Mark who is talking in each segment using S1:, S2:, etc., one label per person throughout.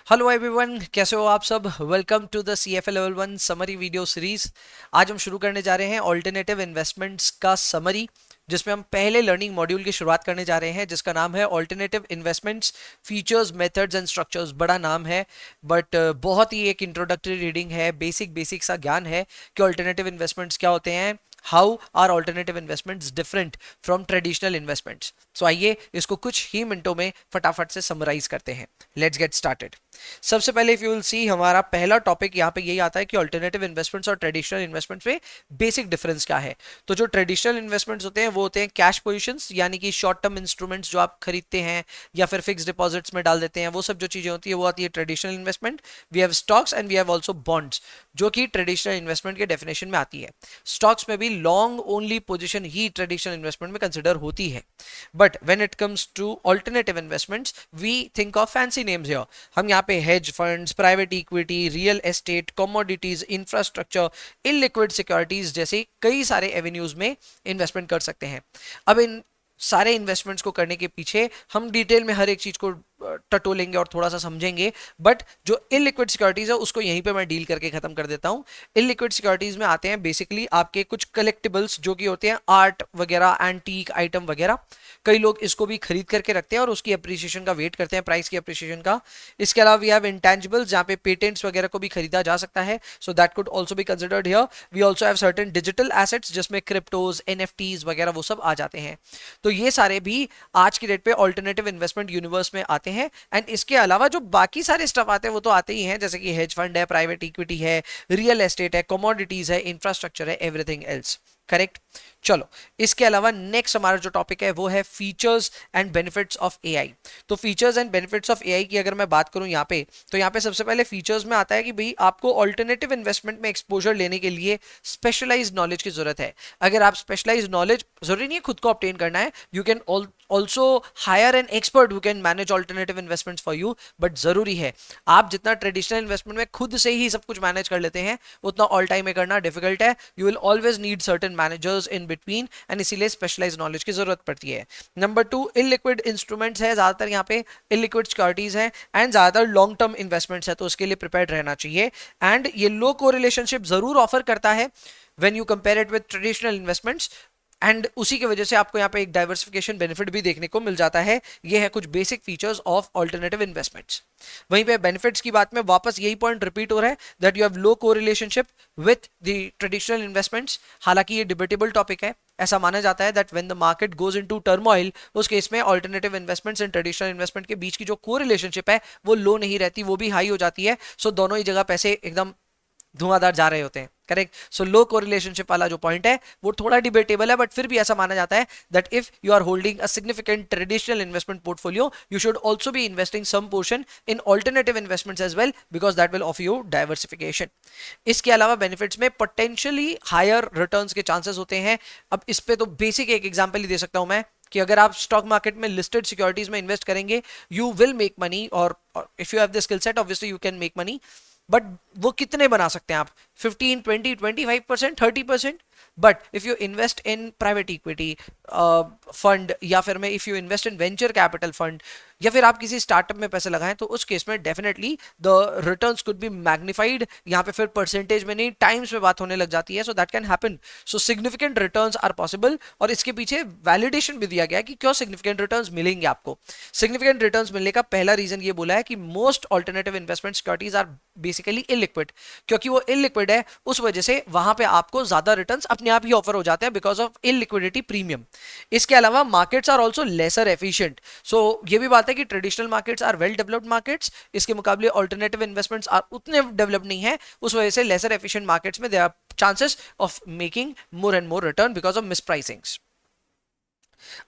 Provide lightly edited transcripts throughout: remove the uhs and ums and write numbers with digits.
S1: Hello everyone, कैसे हो आप सब। Welcome to the C F A level 1 summary video series. आज हम शुरू करने जा रहे हैं ऑल्टरनेटिव इन्वेस्टमेंट्स का समरी, जिसमें हम पहले लर्निंग मॉड्यूल की शुरुआत करने जा रहे हैं, जिसका नाम है alternative investments features methods and structures. बड़ा नाम है बट बहुत ही एक इंट्रोडक्टरी रीडिंग है, बेसिक सा ज्ञान है कि ऑल्टरनेटिव इन्वेस्टमेंट्स क्या होते हैं, how are alternative investments different from traditional investments. So आइए इसको कुछ ही मिनटों में फटाफट से समराइज करते हैं। Let's get started. सबसे पहले इफ यू विल सी, हमारा पहला टॉपिक यहाँ पे यही आता है कि ऑल्टरनेटिव इन्वेस्टमेंट्स और ट्रेडिशनल इन्वेस्टमेंट्स में बेसिक डिफरेंस क्या है। तो जो ट्रेडिशनल इन्वेस्टमेंट्स होते हैं वो होते हैं कैश पोजीशंस, यानी कि शॉर्ट टर्म इंस्ट्रूमेंट्स जो आप खरीदते हैं या फिर फिक्स डिपॉजिट्स में डाल देते हैं, वो सब जो चीजें होती है वो आती है traditional investment. We have stocks and we have also bonds, जो कि ट्रेडिशनल इन्वेस्टमेंट के डेफिनेशन में आती है। स्टॉक्स में भी लॉन्ग ओनली पोजीशन ही ट्रेडिशनल इन्वेस्टमेंट में कंसिडर होती है। But when it comes to alternative investments we think of fancy names here. हम यहाँ पे hedge funds, private equity, real estate, commodities, infrastructure, illiquid securities जैसे कई सारे एवेन्यूज में इन्वेस्टमेंट कर सकते हैं। अब इन सारे इन्वेस्टमेंट्स को करने के पीछे हम डिटेल में हर एक चीज को टटोलेंगे और थोड़ा सा समझेंगे। बट जो इलिक्विड सिक्योरिटीज है उसको यहीं पे मैं डील करके खत्म कर देता हूं। इलिक्विड सिक्योरिटीज में आते हैं बेसिकली आपके कुछ कलेक्टिबल्स जो कि होते हैं आर्ट वगैरह, एंटीक आइटम वगैरह। कई लोग इसको भी खरीद करके रखते हैं और उसकी अप्रिसिएशन का वेट करते हैं, प्राइस की अप्रिसिएशन का। इसके अलावा वी हैव इंटेंजिबल्स, जहां पे पेटेंट्स वगैरह को भी खरीदा जा सकता है, so that could also be considered here. We also have certain digital assets जिसमें क्रिप्टोज, एनएफटीज वगैरह वो सब आ जाते हैं। तो ये सारे भी आज की डेट पे ऑल्टरनेटिव इन्वेस्टमेंट यूनिवर्स में आते हैं। एंड इसके अलावा जो बाकी सारे स्टफ आते हैं वो तो आते ही हैं, जैसे कि हेज फंड है, प्राइवेट इक्विटी है, रियल एस्टेट है, कमोडिटीज है, इंफ्रास्ट्रक्चर है, एवरीथिंग एल्स। करेक्ट। चलो, इसके अलावा नेक्स्ट हमारा जो टॉपिक है वो है features and benefits of AI. तो features and benefits of AI की अगर मैं बात करूं यहाँ पे, तो यहाँ पे सबसे पहले फीचर्स में आता है कि भाई आपको ऑल्टरनेटिव इन्वेस्टमेंट में एक्सपोजर लेने के लिए स्पेशलाइज्ड नॉलेज की जरूरत है। अगर आप स्पेशलाइज्ड नॉलेज, जरूरी नहीं है खुद को ऑब्टेन करना है, you can also hire an expert who can manage alternative investments for you. But जरूरी है, आप जितना ट्रेडिशनल इन्वेस्टमेंट में खुद से ही सब कुछ मैनेज कर लेते हैं उतना ऑल टाइम में करना डिफिकल्ट है। You will always need certain managers in between and इसीलिए स्पेशलाइज्ड नॉलेज की जरूरत पड़ती है। नंबर 2, इलिक्विड इंस्ट्रूमेंट्स है, ज्यादातर यहाँ पे इलिक्विड सिक्योरिटीज है एंड ज्यादातर लॉन्ग टर्म इन्वेस्टमेंट्स है, तो उसके लिए प्रिपेयर्ड रहना चाहिए। एंड ये लो कोरिलेशनशिप जरूर ऑफर करता है when you compare it with traditional investments, and उसी की वजह से आपको यहाँ पे एक डाइवर्सिफिकेशन बेनिफिट भी देखने को मिल जाता है। ये है कुछ basic features of alternative investments. वहीं पे बेनिफिट्स की बात में वापस यही पॉइंट रिपीट हो रहा है that you have low correlationship with the traditional investments. हालांकि ये डिबेटेबल टॉपिक है, ऐसा माना जाता है that when the market goes into turmoil, उस केस में alternative investments and traditional investment के बीच की जो कोरिलेशनशिप है वो लो नहीं रहती, वो भी हाई हो जाती है। सो दोनों ही जगह पैसे एकदम धुआंधार जा रहे होते हैं। करेक्ट। सो लो कोरिलेशनशिप वाला जो पॉइंट है वो थोड़ा डिबेटेबल है, बट फिर भी ऐसा माना जाता है that if you are holding a significant traditional investment portfolio, you should also be investing some portion in alternative investments as well, because that will offer you diversification. इसके अलावा बेनिफिट्स में पोटेंशियली हायर रिटर्न्स के chances होते हैं। अब इस पे तो बेसिक एक एग्जांपल ही दे सकता हूं मैं कि अगर आप स्टॉक मार्केट में लिस्टेड सिक्योरिटीज में इन्वेस्ट करेंगे, यू विल मेक मनी, और if you have the skill set obviously you can make money. But वो कितने बना सकते हैं आप? 15, 20, 25%, 30%। But if you invest in private equity fund, या फिर में if you invest in venture capital fund, या फिर आप किसी स्टार्टअप में पैसे लगाएं, तो उस केस में definitely the returns could be magnified. यहाँ पे फिर परसेंटेज में नहीं, टाइम्स में बात होने लग जाती है। So that can happen. So significant returns are possible, और इसके पीछे वैलिडेशन भी दिया गया है कि क्यों सिग्निफिकेंट रिटर्न्स मिलेंगे आपको। सिग्निफिकेंट रिटर्न्स मिलने का पहला रीजन ये बोला है कि most alternative investment securities are basically illiquid. क्योंकि वो इलिक्विड है, उस वजह से वहां पे आपको ज्यादा रिटर्न्स अपने आप ही ऑफर हो जाते हैं बिकॉज ऑफ इलिक्विडिटी प्रीमियम। इसके अलावा markets are also lesser efficient. So ये भी बात है कि traditional markets are well developed markets, इसके मुकाबले ऑल्टरनेटिव इन्वेस्टमेंट्स आर उतने डेवलप नहीं है, उस वजह से लेसर एफिशिएंट मार्केट्स में there are chances of making more and more return because of mispricings.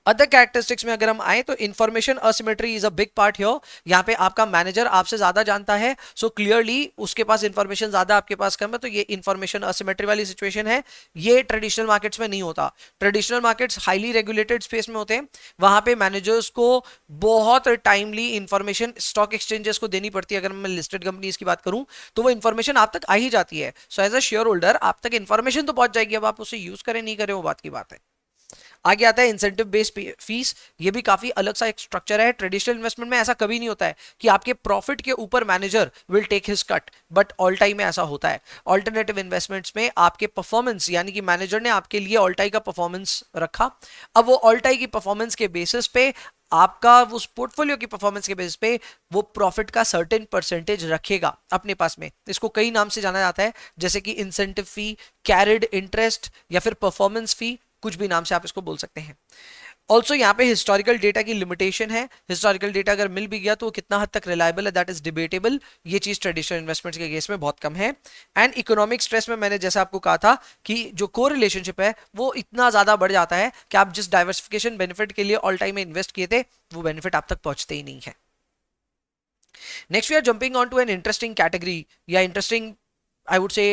S1: Other characteristics में अगर हम आए तो information asymmetry is a big part here. यहाँ पे आपका मैनेजर आपसे ज्यादा जानता है, सो क्लियरली उसके पास इंफॉर्मेशन ज्यादा, आपके पास कम है, तो ये इंफॉर्मेशन असिमेट्री वाली सिचुएशन है। ये ट्रेडिशनल मार्केट्स में नहीं होता। Traditional markets highly regulated space में होते हैं, वहां पे मैनेजर्स को बहुत टाइमली इंफॉर्मेशन स्टॉक एक्सचेंजेस को देनी पड़ती है। अगर मैं लिस्टेड कंपनीज की बात करूं तो वो इंफॉर्मेशन आप तक आ ही जाती है। So as a shareholder आप तक इंफॉर्मेशन तो पहुंच जाएगी, अब आप उसे यूज करें नहीं करें वो बात की बात है। आगे आता है इंसेंटिव बेस्ड फीस। ये भी काफी अलग सा एक स्ट्रक्चर है। ट्रेडिशनल इन्वेस्टमेंट में ऐसा कभी नहीं होता है कि आपके प्रॉफिट के ऊपर manager will take his cut, but ऑल्टाई में ऐसा होता है। ऑल्टरनेटिव इन्वेस्टमेंट्स में आपके परफॉर्मेंस, यानी कि मैनेजर ने आपके लिए ऑल्टाई का परफॉर्मेंस रखा, अब वो ऑल्टाई की परफॉर्मेंस के बेसिस पे आपका उस पोर्टफोलियो की परफॉर्मेंस के बेसिस पे वो प्रॉफिट का सर्टेन परसेंटेज रखेगा अपने पास में। इसको कई नाम से जाना जाता है, जैसे कि इंसेंटिव फी, कैरिड इंटरेस्ट, या फिर परफॉर्मेंस फी, कुछ भी नाम से आप इसको बोल सकते हैं। ऑल्सो यहाँ पे हिस्टोरिकल डेटा की लिमिटेशन है। हिस्टोरिकल डेटा अगर मिल भी गया तो वो कितना हद तक रिलायबल है, दैट इज डिबेटेबल। ये चीज ट्रेडिशनल इन्वेस्टमेंट्स के केस में बहुत कम है। एंड इकोनॉमिक स्ट्रेस में मैंने जैसा आपको कहा था कि जो को रिलेशनशिप है वो इतना ज्यादा बढ़ जाता है कि आप जिस डाइवर्सिफिकेशन बेनिफिट के लिए ऑल टाइम में इन्वेस्ट किए थे वो बेनिफिट आप तक पहुंचते ही नहीं है। Next we are jumping on to an interesting category या interesting I would say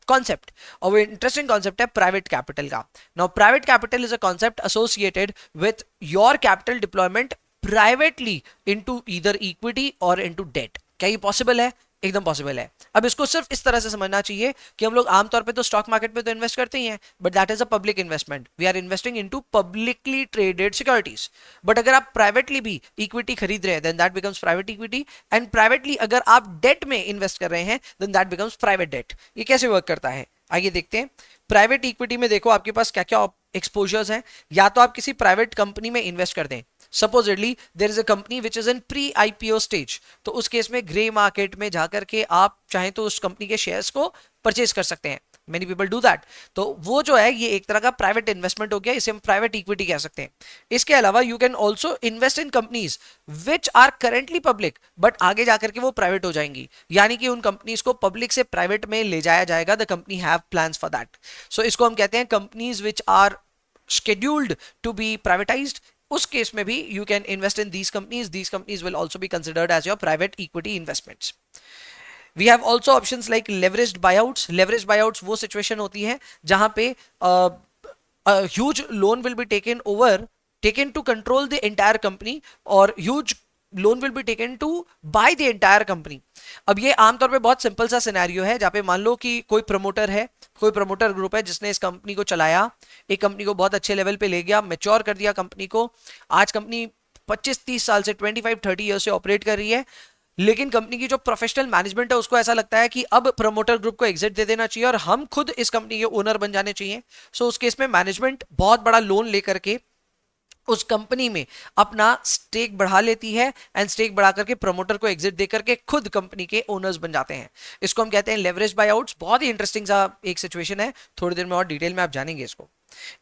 S1: concept, और वो interesting concept है private capital का। Now private capital is a concept associated with your capital deployment privately into either equity or into debt। क्या ये possible है? एकदम possible है। अब इसको सिर्फ इस तरह से समझना चाहिए कि हम लोग आमतौर पे तो स्टॉक मार्केट पे तो इन्वेस्ट करते ही हैं, but that is a public investment. We are investing into publicly traded securities. But अगर आप प्राइवेटली भी इक्विटी खरीद रहे हैं then that becomes private equity, and privately अगर आप डेट में इन्वेस्ट कर रहे हैं then that becomes private debt. ये कैसे वर्क करता है आइए देखते हैं। प्राइवेट इक्विटी में देखो आपके पास क्या क्या एक्सपोजर्स हैं। या तो आप किसी प्राइवेट कंपनी में इन्वेस्ट कर दें, supposedly there is a company which is in pre IPO stage, तो उस केस में ग्रे मार्केट में जाकर के आप चाहें तो उस कंपनी के शेयर्स को परचेज कर सकते हैं। Many people do that. तो वो जो है ये एक तरह का प्राइवेट इन्वेस्टमेंट हो गया, इसे हम प्राइवेट इक्विटी कह सकते हैं। इसके अलावा you can also invest in companies which are currently public but आगे जाकर के वो प्राइवेट हो जाएंगी, यानी कि उन कंपनीज को पब्लिक से प्राइवेट में ले जाया जाएगा। The company have plans for that. So इसको हम कहते हैं companies which are scheduled to be privatized। उस केस में भी you can invest in these companies. These companies will also be considered as your private equity investments. We have also options like leveraged buyouts. Leveraged buyouts वो situation होती है जहां पे a huge loan will be taken to control the entire company, और huge loan will be taken to buy the entire company. अब ये आमतौर पे बहुत सिंपल सा सिनेरियो है जहां पे मान लो कि कोई प्रमोटर है, कोई प्रमोटर ग्रुप है जिसने इस कंपनी को चलाया, एक कंपनी को बहुत अच्छे लेवल पे ले गया, मैच्योर कर दिया कंपनी को। आज कंपनी 25-30 साल से 25-30 ईयर से ऑपरेट कर रही है, लेकिन कंपनी की जो प्रोफेशनल मैनेजमेंट है उसको ऐसा लगता है कि अब प्रमोटर ग्रुप को एग्जिट दे देना चाहिए और हम खुद इस कंपनी के ओनर बन जाने चाहिए। सो उस केस में मैनेजमेंट बहुत बड़ा लोन लेकर के उस कंपनी में अपना स्टेक बढ़ा लेती है, एंड स्टेक बढ़ा करके प्रमोटर को एग्जिट देकर के खुद कंपनी के ओनर्स बन जाते हैं। इसको हम कहते हैं लेवरेज बायआउट्स। बहुत ही इंटरेस्टिंग सा एक सिचुएशन है, थोड़ी देर में और डिटेल में आप जानेंगे इसको।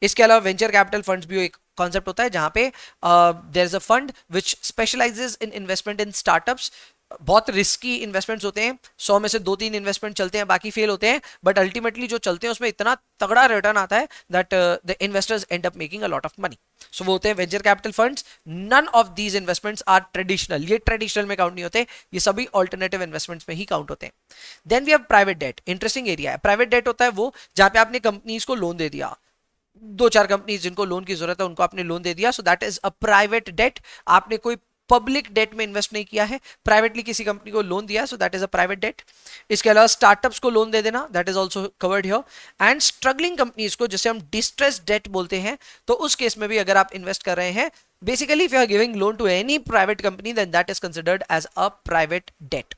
S1: इसके अलावा वेंचर कैपिटल फंड्स भी एक कॉन्सेप्ट होता है जहां पे there is a fund which specialises in investment in startups. बहुत रिस्की इन्वेस्टमेंट्स होते हैं, 100 में से 2-3 इन्वेस्टमेंट चलते हैं, बाकी फेल होते हैं, बट अल्टीमेटली जो चलते हैं उसमें इतना तगड़ा रिटर्न आता है that the investors end up making a lot of money. So वो होते हैं venture capital funds. None of these investments are traditional. ये ट्रेडिशनल में काउंट नहीं होते, ये सभी ऑल्टरनेटिव इन्वेस्टमेंट्स में ही काउंट होते हैं। Then we have private debt. Interesting area है। प्राइवेट डेट होता है वो जहां पे आपने कंपनीज को लोन दे दिया, 2-4 कंपनीज जिनको लोन की जरूरत है उनको आपने लोन दे दिया, so that is a private debt. आपने कोई पब्लिक डेट में इन्वेस्ट नहीं किया है, प्राइवेटली किसी कंपनी को लोन दिया, so that is a private debt. इसके अलावा स्टार्टअप्स को लोन दे देना, that is also covered here. And struggling companies को, जिसे हम डिस्ट्रेस डेट बोलते हैं, तो उस केस में भी अगर आप इन्वेस्ट कर रहे हैं, basically if you are giving loan to any private company then that is considered as a private debt.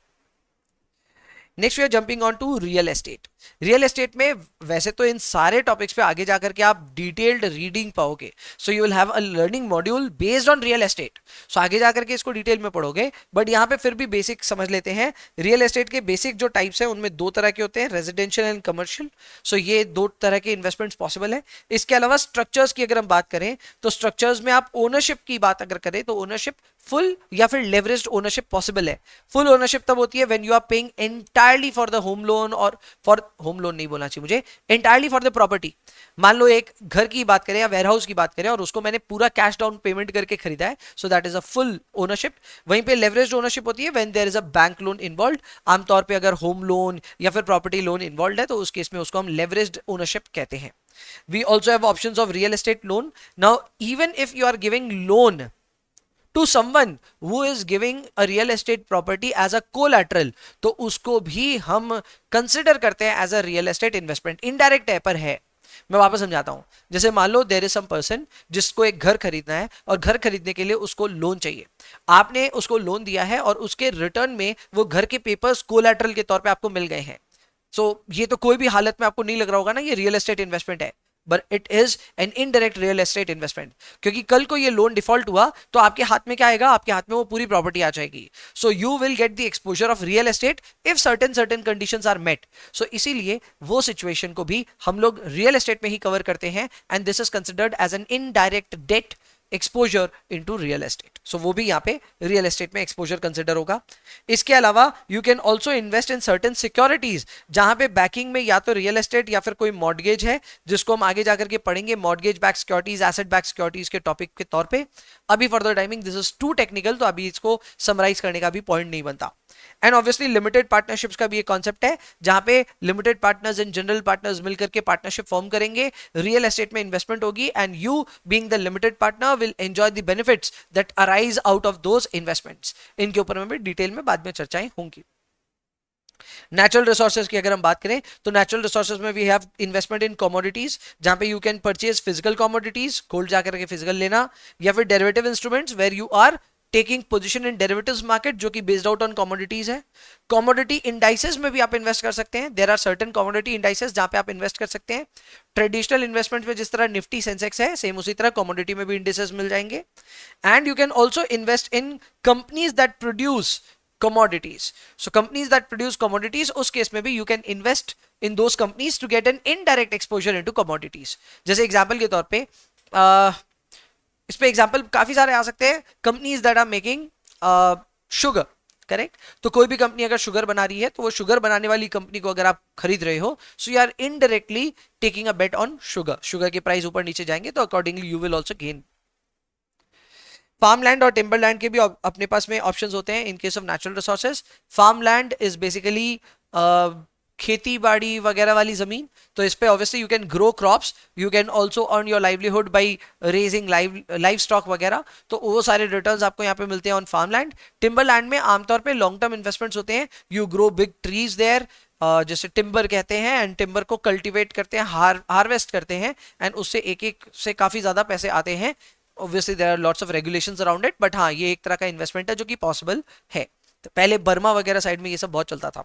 S1: Next we are jumping on to real estate. Real estate में वैसे तो इन सारे टॉपिक्स पे आगे जाकर के आप डिटेल्ड रीडिंग पाओगे, so you will have a learning module based on real estate. So आगे जाकर के इसको डिटेल में पढ़ोगे, बट यहाँ पे फिर भी बेसिक समझ लेते हैं। रियल एस्टेट के बेसिक जो टाइप्स हैं उनमें 2 तरह के होते हैं, रेजिडेंशियल एंड कमर्शियल। सो ये 2 तरह के इन्वेस्टमेंट्स पॉसिबल है। इसके अलावा स्ट्रक्चर्स की अगर हम बात करें तो स्ट्रक्चर्स में आप ओनरशिप की बात अगर करें तो ओनरशिप फुल या फिर लेवरेज्ड ओनरशिप पॉसिबल है। फुल ओनरशिप तब होती है when you are paying entirely for the home loan, और फॉर होम लोन नहीं बोलना चाहिए मुझे, एंटायरली फॉर द प्रॉपर्टी। मान लो एक घर की बात करें या वेयरहाउस की बात करें और उसको मैंने पूरा कैश डाउन पेमेंट करके खरीदा है, so that is a full ownership. वहीं पे लेवरेज्ड ओनरशिप होती है when there is a bank loan involved. आमतौर पे अगर होम लोन या फिर प्रॉपर्टी लोन इन्वॉल्व है तो उस केस में उसको हम लेवरेज्ड ओनरशिप कहते हैं। We also have options of real estate loan. Now, even if you are giving loan to someone who is giving a real estate property as a collateral, तो उसको भी हम कंसिडर करते हैं as a real estate investment. Indirect है पर है। मैं वापस समझाता हूं। जैसे मान लो देयर इज सम पर्सन जिसको एक घर खरीदना है और घर खरीदने के लिए उसको लोन चाहिए। आपने उसको लोन दिया है और उसके रिटर्न में वो घर के पेपर्स कोलैटरल के तौर पे आपको मिल गए हैं। ये तो कोई भी हालत में आपको नहीं लग रहा होगा ना ये रियल एस्टेट इन्वेस्टमेंट है, but it is an indirect real estate investment. क्योंकि कल को ये लोन डिफॉल्ट हुआ तो आपके हाथ में क्या आएगा, आपके हाथ में वो पूरी प्रॉपर्टी आ जाएगी। So you will get the exposure of real estate if certain certain conditions are met. So इसीलिए वो सिचुएशन को भी हम लोग रियल एस्टेट में ही कवर करते हैं, and this is considered as an indirect debt exposure into real estate. So वो भी यहाँ पे रियल एस्टेट में एक्सपोजर कंसिडर होगा। इसके अलावा you can also invest in certain securities, जहां पे बैकिंग में या तो रियल एस्टेट या फिर कोई मॉर्गेज है, जिसको हम आगे जाकर के पढ़ेंगे, mortgage back securities, asset back securities के टॉपिक के तौर पे। अभी for the timing this is too technical, तो अभी इसको समराइज करने का भी पॉइंट नहीं बनता। एंड ऑब्वियसली लिमिटेड पार्टनरशिप्स का भी एक कॉन्सेप्ट है, जहां पे limited partners and general partners मिलकर के पार्टनरशिप फॉर्म करेंगे, रियल एस्टेट में इन्वेस्टमेंट होगी, and you being the limited partner will enjoy the benefits that arise out of those investments. इनके ऊपर में भी डिटेल में बाद में चर्चाएं होंगी। नेचुरल रिसोर्सेज की अगर हम बात करें तो नेचुरल रिसोर्सेज में we have investment in commodities, जहां पे you can purchase physical commodities, gold जाकर के फिजिकल लेना, या फिर derivative instruments where you are taking position in derivatives market, जो कि बेस्ड आउट ऑन कमोडिटीज है। कमोडिटी इंडाइसेस में भी आप इन्वेस्ट कर सकते हैं। There are certain commodity indices जहां पे आप इन्वेस्ट कर सकते हैं। ट्रेडिशनल इन्वेस्टमेंट में जिस तरह निफ्टी सेंसेक्स है, सेम उसी तरह कमोडिटी में भी इंडाइसेस मिल जाएंगे। And you can also invest in companies that produce commodities. So companies that produce commodities, उस केस में भी you can invest in those companies to get an indirect exposure into commodities. जैसे example के तौर पे इस पे एग्जांपल काफी सारे आ सकते हैं। Companies that are making sugar, correct. तो कोई भी कंपनी अगर शुगर बना रही है तो वो शुगर बनाने वाली कंपनी को अगर आप खरीद रहे हो, so you are indirectly taking a bet on sugar. Sugar के प्राइस ऊपर नीचे जाएंगे तो accordingly you will also gain. Farm land और टिम्बर लैंड के भी अपने पास में ऑप्शंस होते हैं in case of natural resources. Farm land is basically खेती बाड़ी वगैरह वाली जमीन, तो इस पे obviously you can grow crops, you can also earn your livelihood by raising live stock वगैरह, तो वो सारे रिटर्न्स आपको यहाँ पे मिलते हैं on farm land. Timber land में आमतौर पे लॉन्ग टर्म इन्वेस्टमेंट्स होते हैं, you grow big trees there, जैसे टिम्बर कहते हैं, एंड टिम्बर को कल्टिवेट करते हैं, हार्वेस्ट करते हैं, एंड उससे एक एक से काफी ज्यादा पैसे आते हैं। Obviously there are lots of regulations around it, but हाँ ये एक तरह का इन्वेस्टमेंट है जो कि पॉसिबल है। तो पहले बर्मा वगैरह साइड में ये सब बहुत चलता था,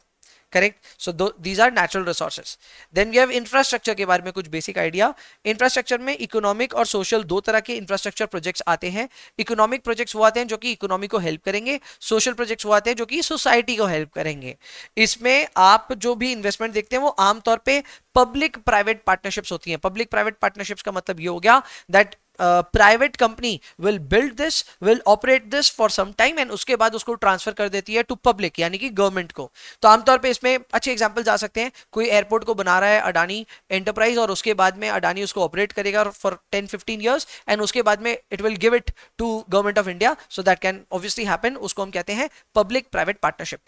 S1: correct. So these are natural resources. Then we have infrastructure के बारे में कुछ बेसिक आइडिया। इंफ्रास्ट्रक्चर में इकोनॉमिक और सोशल दो तरह के इंफ्रास्ट्रक्चर प्रोजेक्ट्स आते हैं। इकोनॉमिक प्रोजेक्ट्स वो आते हैं जो कि इकोनॉमी को हेल्प करेंगे, सोशल प्रोजेक्ट्स वो आते हैं जो कि सोसाइटी को हेल्प करेंगे। इसमें आप जो भी इन्वेस्टमेंट देखते हैं वो आमतौर पे पब्लिक प्राइवेट पार्टनरशिप्स होती हैं। पब्लिक प्राइवेट पार्टनरशिप्स का मतलब ये हो गया that private company will build this, will operate this for some time, and उसके बाद उसको ट्रांसफर कर देती है टू पब्लिक, यानी कि गवर्नमेंट को। तो आमतौर पे इसमें अच्छे एग्जांपल्स आ सकते हैं, कोई एयरपोर्ट को बना रहा है अडानी एंटरप्राइज, और उसके बाद में अडानी उसको ऑपरेट करेगा फॉर 10-15 ईयर्स, एंड उसके बाद में it will give it to government of India, so that can obviously happen. उसको हम कहते हैं public private partnership.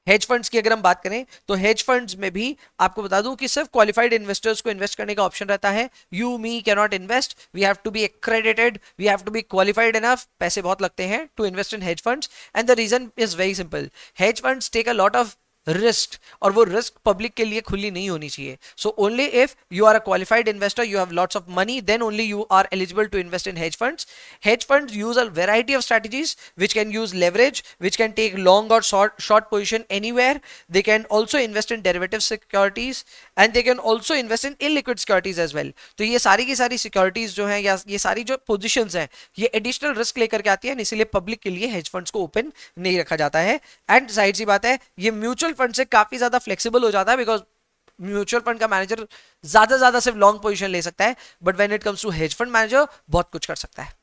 S1: Hedge funds की अगर हम बात करें तो हेज फंड्स में भी आपको बता दूं कि सिर्फ क्वालिफाइड इन्वेस्टर्स को इन्वेस्ट करने का ऑप्शन रहता है। You me can not invest, we have to be accredited, we have to be qualified enough, पैसे बहुत लगते हैं to invest in hedge funds, and the reason is very simple, hedge funds take a lot of risk, और वो risk public के लिए खुली नहीं होनी चाहिए। So only if you are a qualified investor, you have lots of money, then only you are eligible to invest in hedge funds. Hedge funds use a variety of strategies which can use leverage, which can take long or short position anywhere. They can also invest in derivative securities, and they can also invest in illiquid securities as well. तो ये सारी की सारी securities जो हैं या ये सारी जो पोजीशंस हैं ये एडिशनल रिस्क लेकर के आती है, इसीलिए पब्लिक के लिए हेज फंड्स को ओपन नहीं रखा जाता है। एंड जाहिर सी बात है ये म्यूचुअल फंड से काफी ज्यादा फ्लेक्सिबल हो जाता है, बिकॉज म्यूचुअल फंड का मैनेजर ज्यादा ज्यादा सिर्फ लॉन्ग पोजीशन ले सकता है, but when it comes to hedge fund manager बहुत कुछ कर सकता है।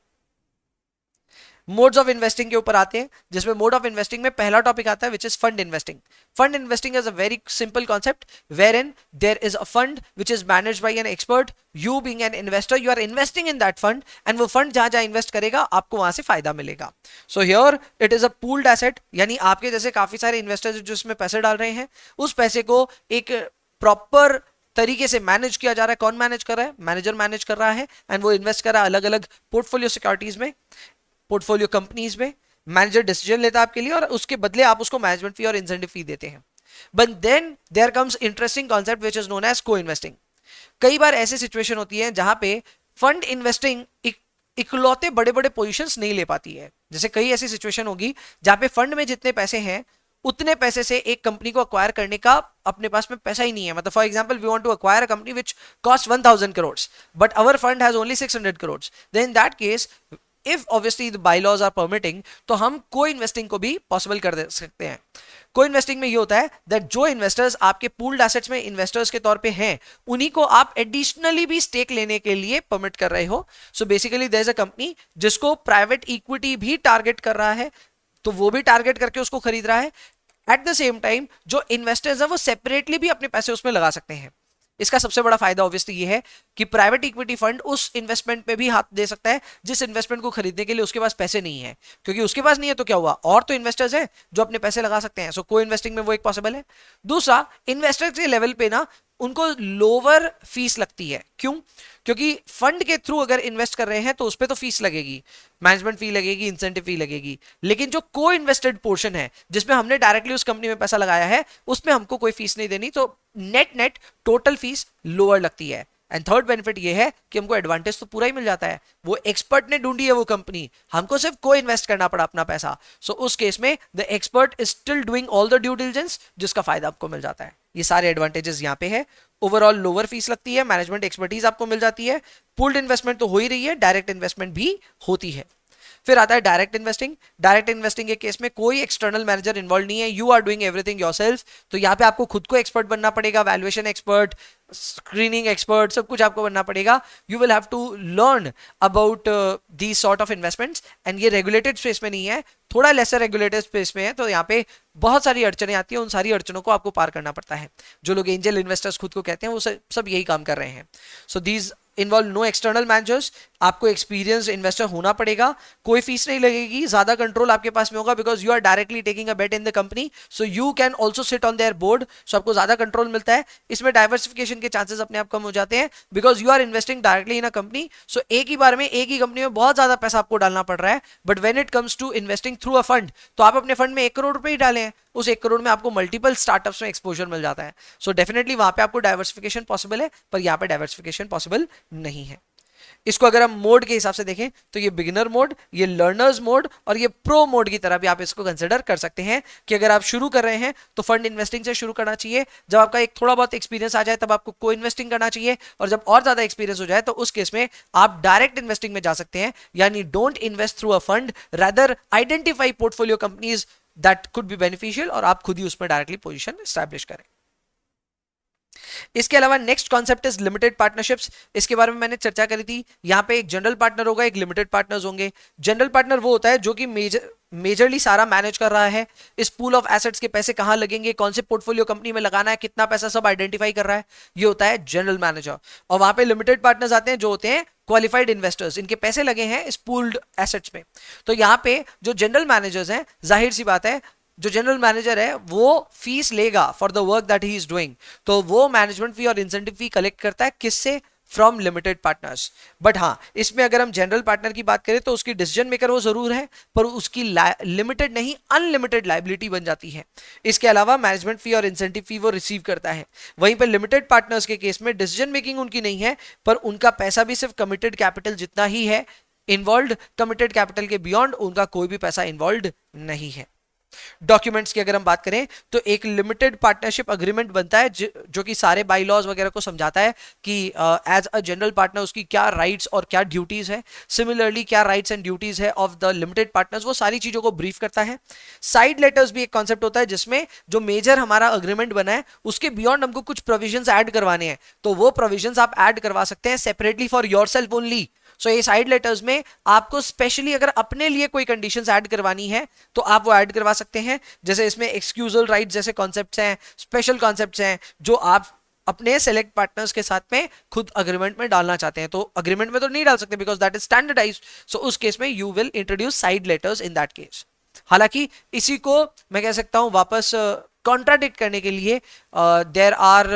S1: मोड्स ऑफ इन्वेस्टिंग के ऊपर आते हैं, जिसमें मोड ऑफ इन्वेस्टिंग में पहला टॉपिक आता है which is fund investing. Fund investing is a very simple concept where in there is a fund which is managed by an expert, you being an investor you are investing in that fund, and वो fund जहां जहां invest करेगा आपको वहां से फायदा मिलेगा। So here it is a pooled asset, यानी आपके जैसे काफी सारे इन्वेस्टर्स जो इसमें पैसे डाल रहे हैं, उस पैसे को एक प्रॉपर तरीके से मैनेज किया जा रहा है। कौन मैनेज कर रहा है? मैनेजर मैनेज कर रहा है, एंड वो इन्वेस्ट कर रहा है अलग अलग पोर्टफोलियो सिक्योरिटीज में, पोर्टफोलियो कंपनीज में। मैनेजर डिसीजन लेता है आपके लिए, और उसके बदले आप उसको मैनेजमेंट फी और इंसेंटिव फी देते हैं। But then there comes interesting concept which is known as co investing. कई बार ऐसी सिचुएशन होती है जहां पे फंड इन्वेस्टिंग इकलौते बड़े बड़े पोजीशंस नहीं ले पाती है। जैसे कई ऐसी सिचुएशन होगी जहां पे फंड में जितने पैसे हैं उतने पैसे से एक कंपनी को अक्वायर करने का अपने पास में पैसा ही नहीं है। मतलब for example we want to acquire a company which cost 1000 crore but our fund has only 600 crore, then in that case if obviously the bylaws are permitting तो हम को इन्वेस्टिंग को भी पॉसिबल कर दे सकते हैं। को इन्वेस्टिंग में ये होता है दैट जो इन्वेस्टर्स आपके पूल्ड एसेट्स में इन्वेस्टर्स के तौर पे हैं उन्हीं को आप एडिशनली भी स्टेक लेने के लिए परमिट कर रहे हो। So basically there is a company जिसको प्राइवेट इक्विटी भी टारगेट कर रहा है तो वो भी टारगेट करके उसको खरीद रहा है। एट द सेम टाइम जो इन्वेस्टर्स है वो सेपरेटली भी अपने पैसे उसमें लगा सकते हैं। इसका सबसे बड़ा फायदा ऑब्वियसली ये है कि प्राइवेट इक्विटी फंड उस इन्वेस्टमेंट पे भी हाथ दे सकता है जिस इन्वेस्टमेंट को खरीदने के लिए उसके पास पैसे नहीं है, क्योंकि उसके पास नहीं है तो क्या हुआ, और तो इन्वेस्टर्स हैं जो अपने पैसे लगा सकते हैं। सो को इन्वेस्टिंग में वो एक पॉसिबल है। दूसरा, इन्वेस्टर के लेवल पे ना उनको लोअर फीस लगती है। क्यों? क्योंकि फंड के थ्रू अगर इन्वेस्ट कर रहे हैं तो उस पर तो फीस लगेगी, मैनेजमेंट फी लगेगी, इंसेंटिव फी लगेगी, लेकिन जो को इन्वेस्टेड पोर्शन है जिसमें हमने डायरेक्टली उस कंपनी में पैसा लगाया है उसमें हमको कोई फीस नहीं देनी, तो net net total fees lower लगती है। एंड थर्ड बेनिफिट ये है कि हमको एडवांटेज तो पूरा ही मिल जाता है। वो एक्सपर्ट ने ढूंढी है वो कंपनी, हमको सिर्फ को इन्वेस्ट करना पड़ा अपना पैसा। सो उस केस में the expert is still doing all the due diligence जिसका फायदा आपको मिल जाता है। ये सारे एडवांटेजेस यहाँ पे है। ओवरऑल लोअर फीस लगती है, मैनेजमेंट एक्सपर्टीज आपको मिल जाती है, पूल्ड इन्वेस्टमेंट तो हो ही रही है, डायरेक्ट इन्वेस्टमेंट भी होती है। फिर आता है डायरेक्ट इन्वेस्टिंग। डायरेक्ट इन्वेस्टिंग के केस में कोई एक्सटर्नल मैनेजर इन्वॉल्व नहीं है, you are doing everything yourself. तो यहाँ पे आपको खुद को एक्सपर्ट बनना पड़ेगा, वैल्यूएशन एक्सपर्ट, स्क्रीनिंग एक्सपर्ट, सब कुछ आपको बनना पड़ेगा। You will have to learn about these sort of investments and ये रेगुलेटेड स्पेस में नहीं है, थोड़ा लेसर रेगुलेटेड स्पेस में है, तो यहाँ पे बहुत सारी अड़चनें आती हैं, उन सारी अड़चनों को आपको पार करना पड़ता है। जो लोग एंजल इन्वेस्टर्स खुद को कहते हैं वो सब यही काम कर रहे हैं। So these involve no external managers, आपको एक्सपीरियंस इन्वेस्टर होना पड़ेगा, कोई फीस नहीं लगेगी, ज्यादा कंट्रोल आपके पास में होगा because you are directly taking a bet in the company, so you can also sit on their board. So आपको ज्यादा कंट्रोल मिलता है। इसमें डाइवर्सिफिकेशन के चांसेस अपने आप कम हो जाते हैं because you are investing directly in a company. So एक ही बार में एक ही कंपनी में बहुत ज्यादा पैसा आपको डालना पड़ रहा है, but when it comes to investing through a fund तो आप अपने फंड में 1 करोड़ रुपए ही डाले हैं, उस 1 करोड़ में आपको मल्टीपल स्टार्टअप्स में एक्सपोजर मिल जाता है। सो डेफिनेटली वहां पे आपको डाइवर्सिफिकेशन पॉसिबल है, पर यहाँ पे डाइवर्सिफिकेशन पॉसिबल नहीं है। इसको अगर हम मोड के हिसाब से देखें तो ये बिगिनर मोड, ये लर्नर्स मोड और ये प्रो मोड की तरह भी आप इसको कंसिडर कर सकते हैं कि अगर आप शुरू कर रहे हैं तो फंड इन्वेस्टिंग से शुरू करना चाहिए। जब आपका एक थोड़ा बहुत एक्सपीरियंस आ जाए तब आपको को इन्वेस्टिंग करना चाहिए, और जब और ज्यादा एक्सपीरियंस हो जाए तो उस केस में आप डायरेक्ट इन्वेस्टिंग में जा सकते हैं। यानी don't invest through a fund, rather identify portfolio companies that could be beneficial और आप खुद ही उसमें डायरेक्टली पोजीशन एस्टैब्लिश करें। इसके अलावा next concept is limited partnerships. इसके बारे में मैंने चर्चा करी थी। यहां पे एक जनरल पार्टनर होगा, एक लिमिटेड पार्टनर्स होंगे। जनरल पार्टनर वो होता है जो कि मेजरली सारा मैनेज कर रहा है, इस पूल ऑफ एसेट्स के पैसे कहां लगेंगे, कौन से पोर्टफोलियो कंपनी में लगाना है, कितना पैसा, सब आइडेंटिफाई कर रहा है, ये होता है जनरल मैनेजर। और वहां पे लिमिटेड पार्टनर्स आते हैं जो होते हैं क्वालिफाइड इन्वेस्टर्स, इनके पैसे लगे हैं इस पूल्ड एसेट्स में। तो यहां पे जो जनरल मैनेजर्स हैं, जाहिर सी बात है जो जनरल मैनेजर है वो फीस लेगा for the work that he is doing, तो वो मैनेजमेंट फी और इंसेंटिव फी कलेक्ट करता है किससे, फ्रॉम लिमिटेड पार्टनर्स। बट हाँ, इसमें अगर हम जनरल पार्टनर की बात करें तो उसकी डिसीजन मेकर वो जरूर है, पर उसकी लिमिटेड नहीं अनलिमिटेड लाइबिलिटी बन जाती है। इसके अलावा मैनेजमेंट फी और इंसेंटिव फी वो रिसीव करता है। वहीं पर लिमिटेड पार्टनर्स के केस में डिसीजन मेकिंग उनकी नहीं है, पर उनका पैसा भी सिर्फ कमिटेड कैपिटल जितना ही है, इन्वॉल्व कमिटेड कैपिटल के बियॉन्ड उनका कोई भी पैसा इन्वॉल्व नहीं है। डॉक्यूमेंट्स की अगर हम बात करें तो एक लिमिटेड पार्टनरशिप अग्रीमेंट बनता है जो कि सारे बाई लॉज वगैरह को समझाता है कि एज अ जनरल पार्टनर उसकी क्या राइट्स और क्या ड्यूटीज है, सिमिलरली क्या राइट्स एंड ड्यूटीज है ऑफ द लिमिटेड पार्टनर्स, वो सारी चीजों को ब्रीफ करता है। साइड लेटर्स भी एक कॉन्सेप्ट होता है जिसमें जो मेजर हमारा अग्रीमेंट बना है उसके बियॉन्ड हमको कुछ प्रोविजंस ऐड करवाने हैं, तो वो प्रोविजंस आप ऐड करवा सकते हैं सेपरेटली फॉर योरसेल्फ ओनली। सो ये साइड लेटर्स में आपको स्पेशली अगर अपने लिए कोई कंडीशंस ऐड करवानी है तो आप वो ऐड करवा सकते हैं। जैसे इसमें एक्सक्यूजल राइट जैसे कॉन्सेप्ट्स हैं, स्पेशल कॉन्सेप्ट्स हैं जो आप अपने सेलेक्ट पार्टनर्स के साथ में खुद अग्रीमेंट में डालना चाहते हैं, तो अग्रीमेंट में तो नहीं डाल सकते बिकॉज दैट इज स्टैंडर्डाइज्ड। सो उस केस में you will introduce side letters in that case. हालांकि इसी को मैं कह सकता हूं वापस कॉन्ट्राडिक्ट करने के लिए there are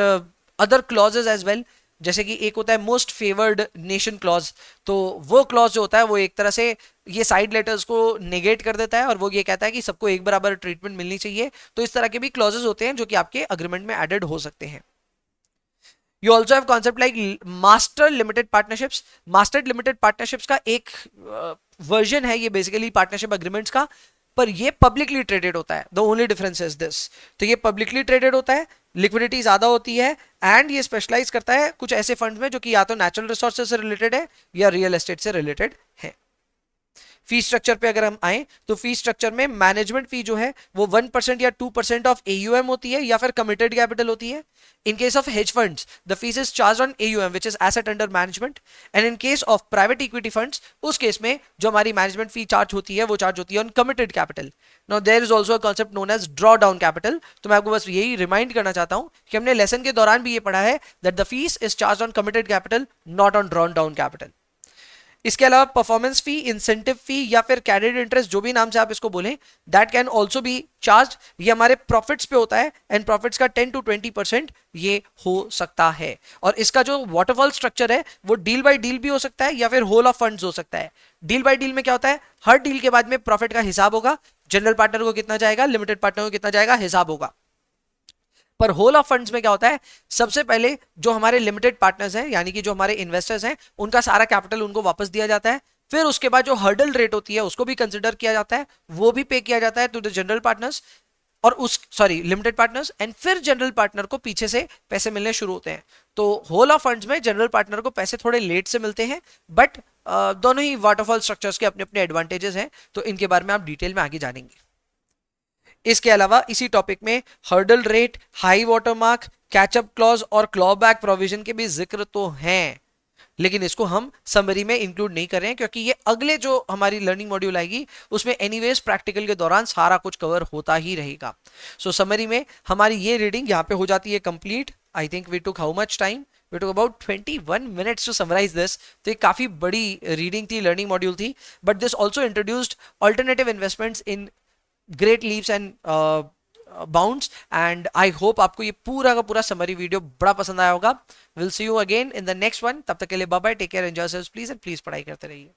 S1: other clauses as well. जैसे कि एक होता है मोस्ट फेवर्ड नेशन क्लॉज, तो वो क्लॉज जो होता है वो एक तरह से ये साइड लेटर्स को नेगेट कर देता है और वो ये कहता है कि सबको एक बराबर ट्रीटमेंट मिलनी चाहिए। तो इस तरह के भी क्लॉजेस होते हैं जो कि आपके अग्रीमेंट में एडेड हो सकते हैं। You also have concept like master limited partnerships. Master limited partnerships का एक वर्जन है ये बेसिकली पार्टनरशिप अग्रीमेंट्स का, पर ये पब्लिकली ट्रेडेड होता है। The only difference is this. तो ये पब्लिकली ट्रेडेड होता है, लिक्विडिटी ज्यादा होती है, एंड ये स्पेशलाइज करता है कुछ ऐसे फंड्स में जो कि या तो नेचुरल रिसोर्सेज से रिलेटेड है या रियल एस्टेट से रिलेटेड है। फी स्ट्रक्चर पे अगर हम आए तो फी स्ट्रक्चर में मैनेजमेंट फी जो है वो 1% या 2% ऑफ AUM होती है या फिर कमिटेड कैपिटल होती है। इन case of hedge funds the fees is charge on AUM which is asset under management, and in case of private equity funds उस केस में जो हमारी मैनेजमेंट फी चार्ज होती है वो चार्ज होती है on committed capital. Now there is also a concept known as drawdown capital. तो मैं आपको बस यही रिमाइंड करना चाहता हूं कि हमने लेसन के दौरान भी ये पढ़ा है that the fees is charge on committed capital, not on drawn down capital. इसके अलावा परफॉर्मेंस फी, इंसेंटिव फी या फिर कैरिड इंटरेस्ट, जो भी नाम से आप इसको बोलें, that can also be charge. ये हमारे प्रॉफिट्स पे होता है, एंड प्रॉफिट्स का 10 to 20% ये हो सकता है। और इसका जो वाटरफॉल स्ट्रक्चर है वो डील बाय डील भी हो सकता है या फिर होल ऑफ फंड्स हो सकता है। डील बाय डील में क्या होता है, हर डील के बाद में प्रॉफिट का हिसाब होगा, जनरल पार्टनर को कितना जाएगा, लिमिटेड पार्टनर को कितना जाएगा, हिसाब होगा। पर होल ऑफ फंड्स में क्या होता है, सबसे पहले जो हमारे लिमिटेड पार्टनर्स हैं यानी कि जो हमारे इन्वेस्टर्स हैं उनका सारा कैपिटल उनको वापस दिया जाता है। फिर उसके बाद जो हर्डल रेट होती है उसको भी कंसिडर किया जाता है, वो भी पे किया जाता है टू द जनरल पार्टनर्स और उस लिमिटेड पार्टनर्स, एंड फिर जनरल पार्टनर को पीछे से पैसे मिलने शुरू होते हैं। तो होल ऑफ फंड्स में जनरल पार्टनर को पैसे थोड़े लेट से मिलते हैं, बट दोनों ही वाटरफॉल स्ट्रक्चर्स के अपने अपने एडवांटेजेस हैं, तो इनके बारे में आप डिटेल में आगे जानेंगे। इसके अलावा इसी टॉपिक में hurdle rate, high water mark, catch up clause और क्लॉबैक प्रोविजन के भी जिक्र तो हैं, लेकिन इसको हम समरी में इंक्लूड नहीं कर रहे हैं क्योंकि ये अगले जो हमारी लर्निंग मॉड्यूल आएगी उसमें एनीवेज प्रैक्टिकल के दौरान सारा कुछ कवर होता ही रहेगा। सो समरी में हमारी ये रीडिंग यहाँ पे हो जाती है complete. I think we took how much time, we took about 21 minutes to summarise this. तो ये काफी बड़ी रीडिंग थी, लर्निंग मॉड्यूल थी, but this also introduced alternative investments in great leaves and bounds, and I hope आपको ये पूरा का पूरा समरी वीडियो बड़ा पसंद आया होगा। Will see you again in the next one. तब तक के लिए bye bye, take care, enjoy yourselves please, and please पढ़ाई करते रहिए।